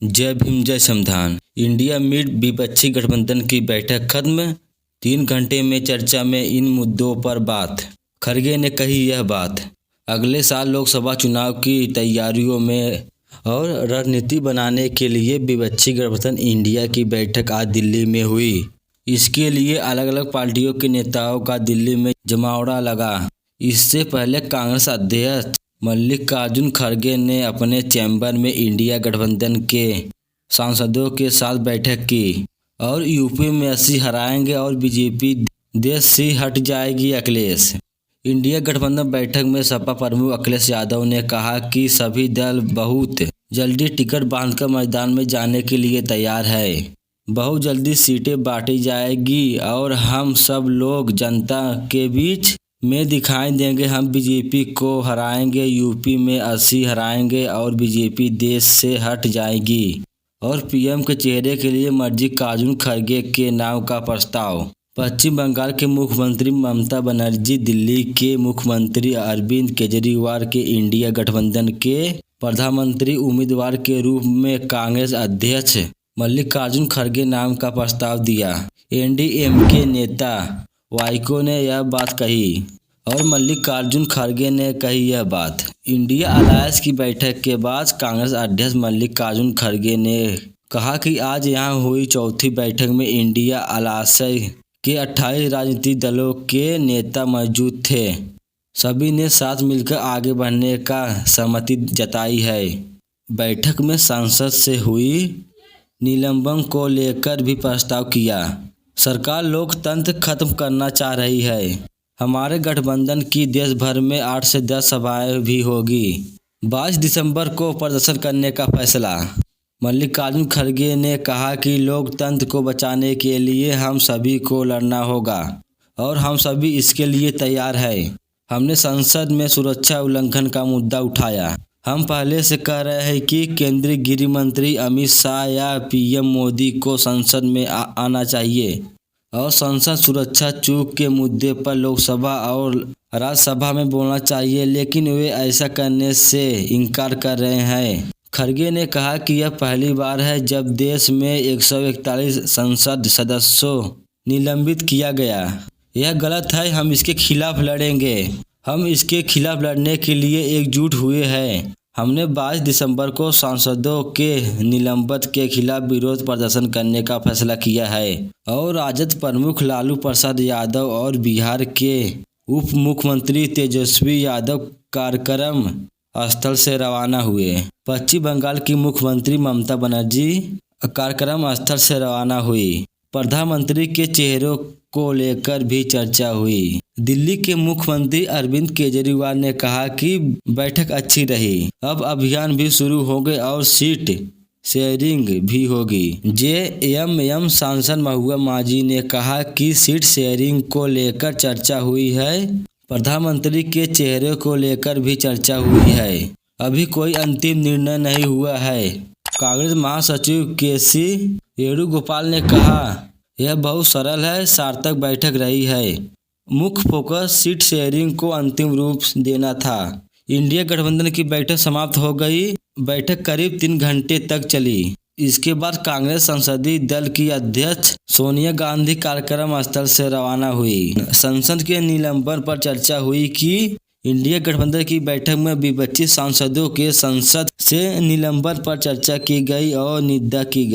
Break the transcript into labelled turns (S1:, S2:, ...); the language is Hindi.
S1: जय भीम जय संविधान। इंडिया मीट विपक्षी गठबंधन की बैठक खत्म। 3 घंटे में चर्चा में इन मुद्दों पर बात। खड़गे ने कही यह बात। अगले साल लोकसभा चुनाव की तैयारियों में और रणनीति बनाने के लिए विपक्षी गठबंधन इंडिया की बैठक आज दिल्ली में हुई। इसके लिए अलग अलग पार्टियों के नेताओं का दिल्ली में जमावड़ा लगा। इससे पहले कांग्रेस अध्यक्ष मल्लिकार्जुन खड़गे ने अपने चैम्बर में इंडिया गठबंधन के सांसदों के साथ बैठक की और यूपी में 80 हराएंगे और बीजेपी देश से हट जाएगी। अखिलेश इंडिया गठबंधन बैठक में सपा प्रमुख अखिलेश यादव ने कहा कि सभी दल बहुत जल्दी टिकट बांधकर मैदान में जाने के लिए तैयार है। बहुत जल्दी सीटें बांटी जाएगी और हम सब लोग जनता के बीच में दिखाई देंगे। हम बीजेपी को हराएंगे, यूपी में 80 हराएंगे और बीजेपी देश से हट जाएगी। और पीएम के चेहरे के लिए मल्लिकार्जुन खड़गे के नाम का प्रस्ताव। पश्चिम बंगाल के मुख्यमंत्री ममता बनर्जी, दिल्ली के मुख्यमंत्री अरविंद केजरीवाल के इंडिया गठबंधन के प्रधानमंत्री उम्मीदवार के रूप में कांग्रेस अध्यक्ष मल्लिकार्जुन खड़गे नाम का प्रस्ताव दिया। एनडीएमके नेता वाइको ने यह बात कही और मल्लिकार्जुन खड़गे ने कही यह बात। इंडिया अलायंस की बैठक के बाद कांग्रेस अध्यक्ष मल्लिकार्जुन खड़गे ने कहा कि आज यहां हुई चौथी बैठक में इंडिया अलायंस के 28 राजनीतिक दलों के नेता मौजूद थे। सभी ने साथ मिलकर आगे बढ़ने का सहमति जताई है। बैठक में संसद से हुई निलंबन को लेकर भी प्रस्ताव किया। सरकार लोकतंत्र खत्म करना चाह रही है। हमारे गठबंधन की देश भर में 8 से 10 सभाएं भी होगी। 22 दिसंबर को प्रदर्शन करने का फैसला। मल्लिकार्जुन खड़गे ने कहा कि लोकतंत्र को बचाने के लिए हम सभी को लड़ना होगा और हम सभी इसके लिए तैयार हैं। हमने संसद में सुरक्षा उल्लंघन का मुद्दा उठाया। हम पहले से कह रहे हैं कि केंद्रीय गृह मंत्री अमित शाह या पीएम मोदी को संसद में आना चाहिए और संसद सुरक्षा चूक के मुद्दे पर लोकसभा और राज्यसभा में बोलना चाहिए, लेकिन वे ऐसा करने से इनकार कर रहे हैं। खड़गे ने कहा कि यह पहली बार है जब देश में 141 संसद सदस्यों निलंबित किया गया। यह गलत है। हम इसके खिलाफ लड़ेंगे। हम इसके खिलाफ लड़ने के लिए एकजुट हुए हैं। हमने 22 दिसंबर को सांसदों के निलंबन के खिलाफ विरोध प्रदर्शन करने का फैसला किया है। और राजद प्रमुख लालू प्रसाद यादव और बिहार के उप मुख्यमंत्री तेजस्वी यादव कार्यक्रम स्थल से रवाना हुए। पश्चिम बंगाल की मुख्यमंत्री ममता बनर्जी कार्यक्रम स्थल से रवाना हुई। प्रधानमंत्री के चेहरों को लेकर भी चर्चा हुई। दिल्ली के मुख्यमंत्री अरविंद केजरीवाल ने कहा कि बैठक अच्छी रही। अब अभियान भी शुरू होंगे और सीट शेयरिंग भी होगी। जेएमएम सांसद महुआ माझी ने कहा कि सीट शेयरिंग को लेकर चर्चा हुई है। प्रधानमंत्री के चेहरे को लेकर भी चर्चा हुई है। अभी कोई अंतिम निर्णय नहीं हुआ है। कांग्रेस महासचिव केसी वेणुगोपाल ने कहा यह बहुत सरल है, सार्थक बैठक रही है। मुख्य फोकस सीट शेयरिंग को अंतिम रूप देना था। इंडिया गठबंधन की बैठक समाप्त हो गई। बैठक करीब 3 घंटे तक चली। इसके बाद कांग्रेस संसदीय दल की अध्यक्ष सोनिया गांधी कार्यक्रम स्थल से रवाना हुई। संसद के निलंबन पर चर्चा हुई कि इंडिया गठबंधन की बैठक में विपक्षी सांसदों के संसद से निलंबन पर चर्चा की गई और निंदा की गई।